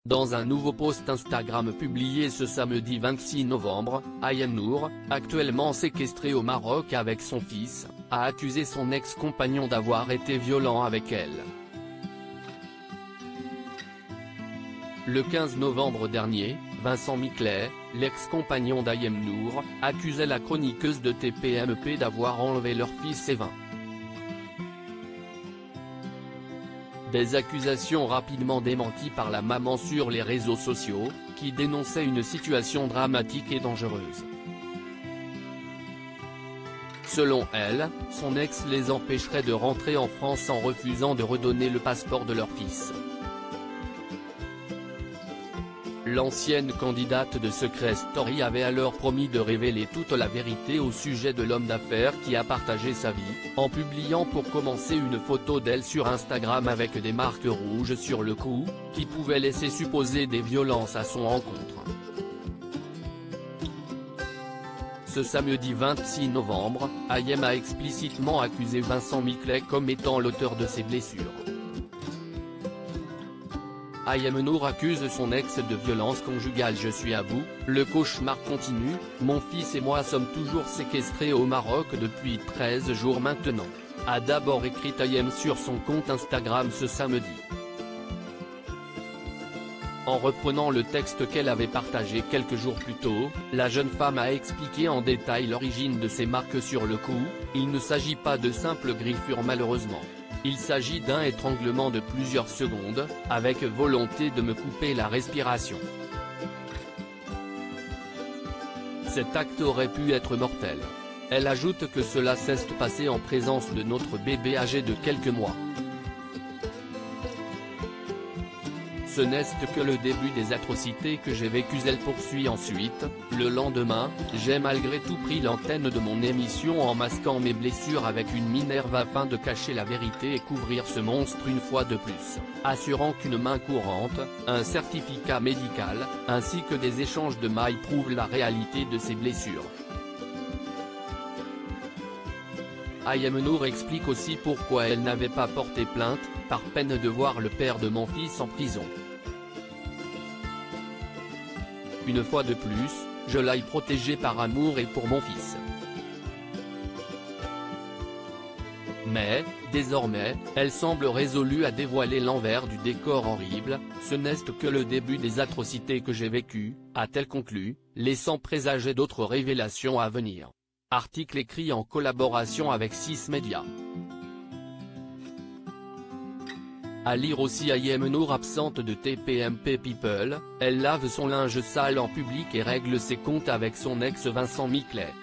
Dans un nouveau post Instagram publié ce samedi 26 novembre, Ayem Nour, actuellement séquestrée au Maroc avec son fils, a accusé son ex-compagnon d'avoir été violent avec elle. Le 15 novembre dernier, Vincent Miclet, l'ex-compagnon d'Ayem Nour, accusait la chroniqueuse de TPMP d'avoir enlevé leur fils Evin. Des accusations rapidement démenties par la maman sur les réseaux sociaux, qui dénonçait une situation dramatique et dangereuse. Selon elle, son ex les empêcherait de rentrer en France en refusant de redonner le passeport de leur fils. L'ancienne candidate de Secret Story avait alors promis de révéler toute la vérité au sujet de l'homme d'affaires qui a partagé sa vie, en publiant pour commencer une photo d'elle sur Instagram avec des marques rouges sur le cou, qui pouvaient laisser supposer des violences à son encontre. Ce samedi 26 novembre, Ayem a explicitement accusé Vincent Miclet comme étant l'auteur de ses blessures. Ayem Nour accuse son ex de violence conjugale. Je suis à bout, le cauchemar continue, mon fils et moi sommes toujours séquestrés au Maroc depuis 13 jours maintenant, a d'abord écrit Ayem sur son compte Instagram ce samedi. En reprenant le texte qu'elle avait partagé quelques jours plus tôt, la jeune femme a expliqué en détail l'origine de ces marques sur le cou. Il ne s'agit pas de simples griffures malheureusement. Il s'agit d'un étranglement de plusieurs secondes, avec volonté de me couper la respiration. Cet acte aurait pu être mortel. Elle ajoute que cela s'est passé en présence de notre bébé âgé de quelques mois. Ce n'est que le début des atrocités que j'ai vécues. Elle poursuit ensuite, le lendemain, j'ai malgré tout pris l'antenne de mon émission en masquant mes blessures avec une minerve afin de cacher la vérité et couvrir ce monstre une fois de plus, assurant qu'une main courante, un certificat médical, ainsi que des échanges de mailles prouvent la réalité de ces blessures. Ayem Nour explique aussi pourquoi elle n'avait pas porté plainte, par peine de voir le père de mon fils en prison. Une fois de plus, je l'ai protégé par amour et pour mon fils. Mais, désormais, elle semble résolue à dévoiler l'envers du décor horrible. Ce n'est que le début des atrocités que j'ai vécues, a-t-elle conclu, laissant présager d'autres révélations à venir. Article écrit en collaboration avec 6 médias. À lire aussi Ayem Nour absente de TPMP People, elle lave son linge sale en public et règle ses comptes avec son ex Vincent Miclet.